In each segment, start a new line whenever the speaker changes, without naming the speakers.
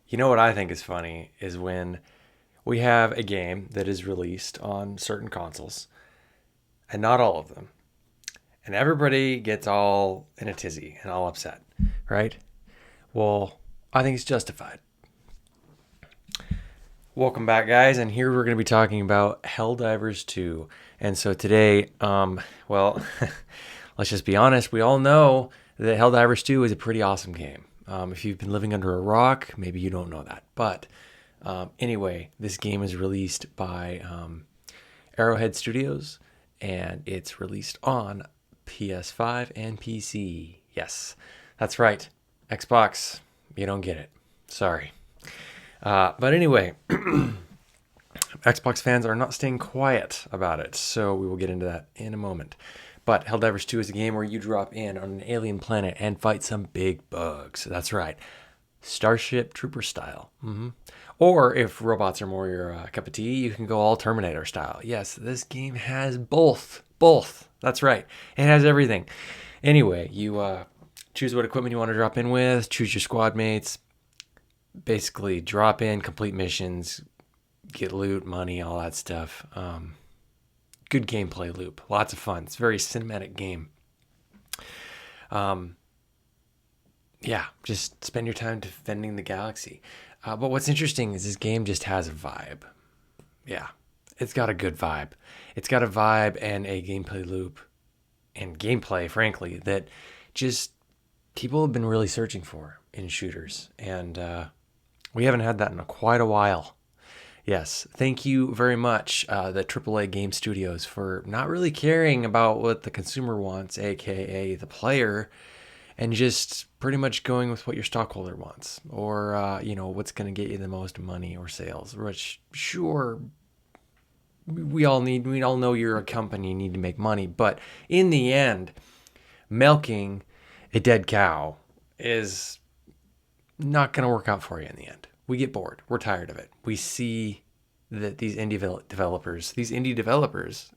You know what I think is funny is when we have a game that is released on certain consoles, and not all of them, and everybody gets all in a tizzy and all upset, right? Well, I think it's justified. Welcome back, guys, and here we're going to be talking about Helldivers 2. And so today, well, let's just be honest, we all know that Helldivers 2 is a pretty awesome game. If you've been living under a rock, maybe you don't know that. But anyway, this game is released by Arrowhead Studios, and it's released on PS5 and PC. Yes, that's right. Xbox, you don't get it. Sorry. But anyway, Xbox fans are not staying quiet about it, so we will get into that in a moment. But Helldivers 2 is a game where you drop in on an alien planet and fight some big bugs. That's right, Starship Trooper style. Or if robots are more your cup of tea, you can go all Terminator style. Yes, this game has both. Both. That's right. It has everything. Anyway, you choose what equipment you want to drop in with, choose your squad mates, basically drop in, complete missions, get loot, money, all that stuff. Good gameplay loop, lots of fun. It's a very cinematic game. Yeah, just spend your time defending the galaxy. But what's interesting is this game just has a vibe. Yeah, it's got a good vibe. It's got a vibe and a gameplay loop and gameplay, frankly, that just people have been really searching for in shooters. And we haven't had that in quite a while. Yes, thank you very much, the AAA game studios, for not really caring about what the consumer wants, aka the player, and just pretty much going with what your stockholder wants, or what's going to get you the most money or sales. Which, sure, we all know you're a company, you need to make money, but in the end, milking a dead cow is not going to work out for you in the end. We get bored. We're tired of it. We see that these indie developers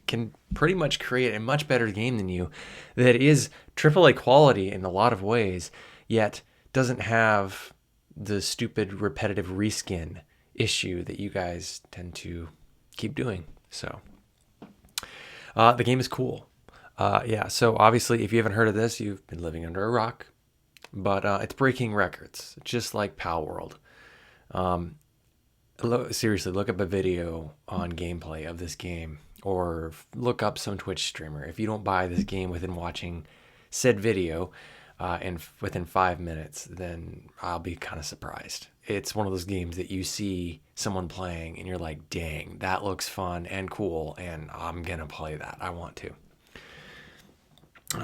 can pretty much create a much better game than you that is AAA quality in a lot of ways, yet doesn't have the stupid repetitive reskin issue that you guys tend to keep doing. So the game is cool. Yeah, so obviously if you haven't heard of this, you've been living under a rock. But it's breaking records, just like Pal World. Seriously, look up a video on gameplay of this game, or look up some Twitch streamer. If you don't buy this game within watching said video, and within 5 minutes, then I'll be kind of surprised. It's one of those games that you see someone playing, and you're like, "Dang, that looks fun and cool," and I'm gonna play that. I want to.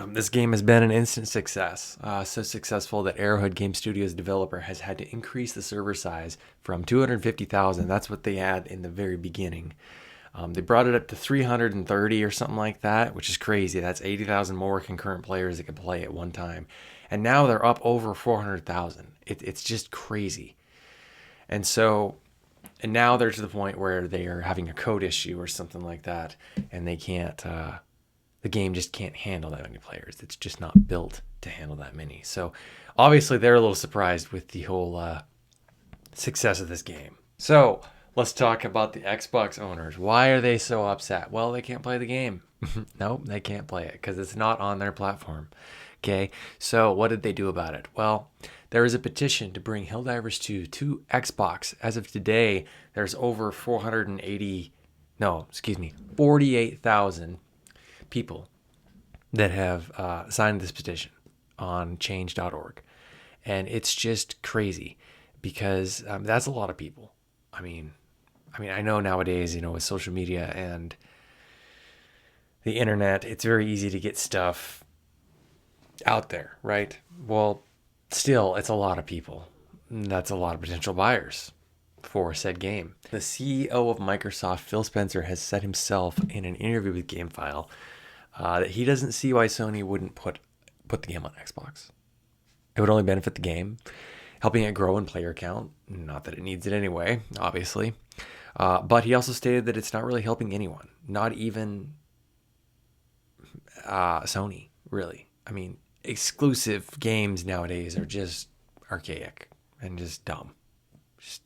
This game has been an instant success, so successful that Arrowhead Game Studios developer has had to increase the server size from 250,000. That's what they had in the very beginning. They brought it up to 330 or something like that, which is crazy. That's 80,000 more concurrent players that could play at one time. And now they're up over 400,000. It's just crazy. And now they're to the point where they are having a code issue or something like that, and they can't. The game just can't handle that many players. It's just not built to handle that many. So obviously they're a little surprised with the whole success of this game. So let's talk about the Xbox owners. Why are they so upset? Well, they can't play the game. Nope, they can't play it because it's not on their platform. Okay, so what did they do about it? Well, there is a petition to bring Helldivers 2 to Xbox. As of today, there's over 48,000 people that have signed this petition on change.org. And it's just crazy because that's a lot of people. I mean, I know nowadays, with social media and the internet, it's very easy to get stuff out there, right? Well, still, it's a lot of people. That's a lot of potential buyers for said game. The CEO of Microsoft, Phil Spencer, has said himself in an interview with GameFile that he doesn't see why Sony wouldn't put the game on Xbox. It would only benefit the game, helping it grow in player count. Not that it needs it anyway, obviously. But he also stated that it's not really helping anyone, not even Sony, really. I mean, exclusive games nowadays are just archaic. and just dumb.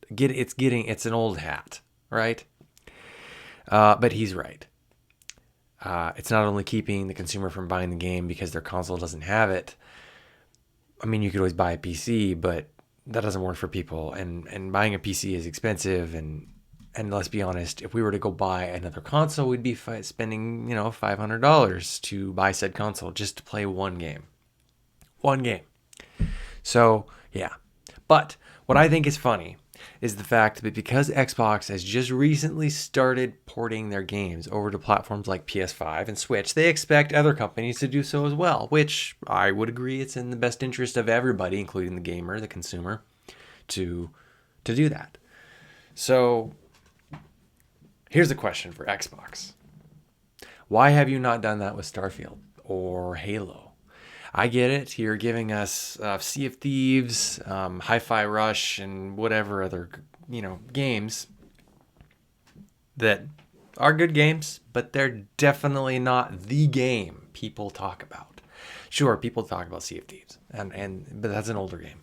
It's an old hat, right? But he's right. It's not only keeping the consumer from buying the game because their console doesn't have it. I mean, you could always buy a PC, but that doesn't work for people. And buying a PC is expensive. And let's be honest, if we were to go buy another console, we'd be spending, $500 to buy said console just to play one game. One game. So, yeah. But what I think is funny is the fact that because Xbox has just recently started porting their games over to platforms like PS5 and Switch, they expect other companies to do so as well, which I would agree it's in the best interest of everybody, including the gamer, the consumer, to do that. So here's a question for Xbox. Why have you not done that with Starfield or Halo? I get it. You're giving us Sea of Thieves, Hi-Fi Rush, and whatever other, games that are good games, but they're definitely not the game people talk about. Sure, people talk about Sea of Thieves, but that's an older game.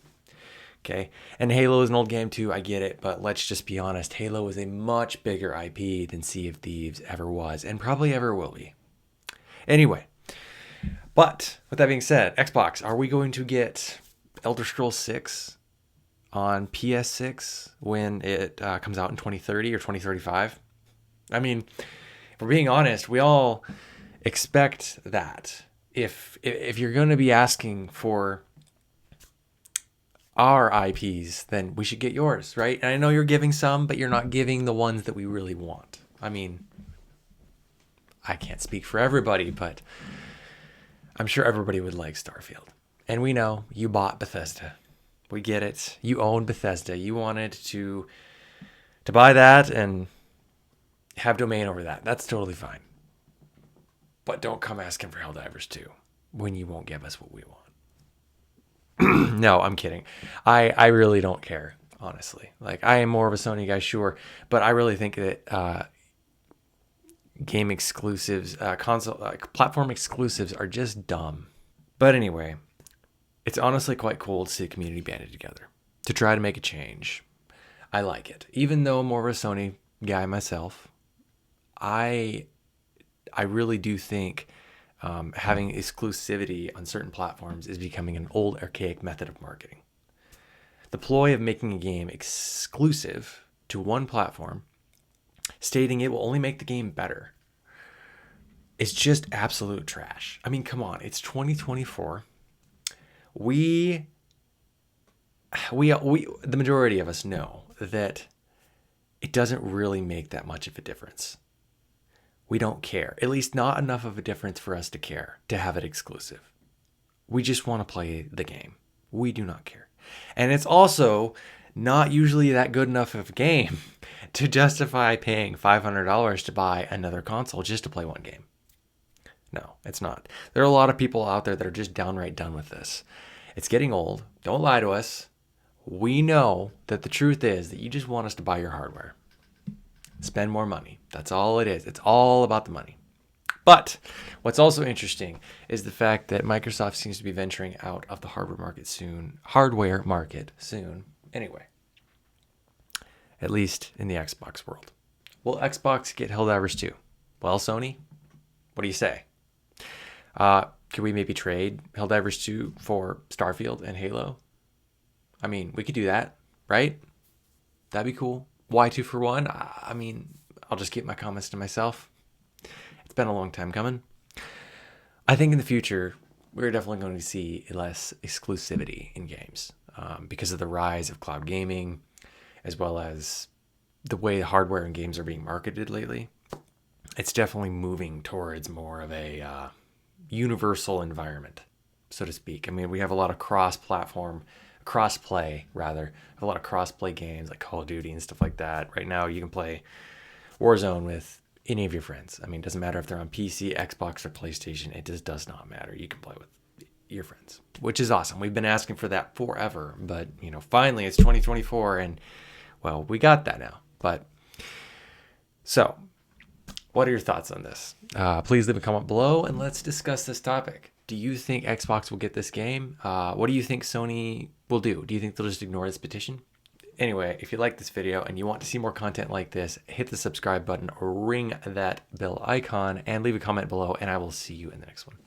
Okay, and Halo is an old game too. I get it, but let's just be honest. Halo is a much bigger IP than Sea of Thieves ever was, and probably ever will be. Anyway. But with that being said, Xbox, are we going to get Elder Scrolls 6 on PS6 when it comes out in 2030 or 2035? I mean, if we're being honest, we all expect that. If you're going to be asking for our IPs, then we should get yours, right? And I know you're giving some, but you're not giving the ones that we really want. I mean, I can't speak for everybody, but I'm sure everybody would like Starfield. And we know you bought Bethesda. We get it. You own Bethesda. You wanted to buy that and have domain over that. That's totally fine. But don't come asking for Helldivers 2 when you won't give us what we want. No, I'm kidding. I really don't care, honestly. Like, I am more of a Sony guy, sure. But I really think that game exclusives, platform exclusives are just dumb. But anyway, it's honestly quite cool to see the community banded together to try to make a change. I like it. Even though I'm more of a Sony guy myself, I really do think having exclusivity on certain platforms is becoming an old, archaic method of marketing. The ploy of making a game exclusive to one platform, stating it will only make the game better, it's just absolute trash. I mean, come on, it's 2024. We the majority of us know that it doesn't really make that much of a difference. We don't care, at least not enough of a difference for us to care to have it exclusive. We just want to play the game. We do not care. And it's also not usually that good enough of a game to justify paying $500 to buy another console just to play one game. No, it's not. There are a lot of people out there that are just downright done with this. It's getting old. Don't lie to us. We know that the truth is that you just want us to buy your hardware. Spend more money. That's all it is. It's all about the money. But what's also interesting is the fact that Microsoft seems to be venturing out of the hardware market soon. Anyway, at least in the Xbox world. Will Xbox get Helldivers 2? Well, Sony, what do you say? Could we maybe trade Helldivers 2 for Starfield and Halo? I mean, we could do that, right? That'd be cool. Why 2 for 1? I mean, I'll just keep my comments to myself. It's been a long time coming. I think in the future, we're definitely going to see less exclusivity in games because of the rise of cloud gaming, as well as the way hardware and games are being marketed lately. It's definitely moving towards more of a universal environment, so to speak. I mean, we have a lot of cross-play games like Call of Duty and stuff like that. Right now, you can play Warzone with any of your friends. I mean, it doesn't matter if they're on PC, Xbox, or PlayStation. It just does not matter. You can play with your friends, which is awesome. We've been asking for that forever, but finally it's 2024, and well, we got that now. But so, what are your thoughts on this? Please leave a comment below, and let's discuss this topic. Do you think Xbox will get this game? What do you think Sony will do? Do you think they'll just ignore this petition? Anyway, if you like this video and you want to see more content like this, hit the subscribe button or ring that bell icon and leave a comment below, and I will see you in the next one.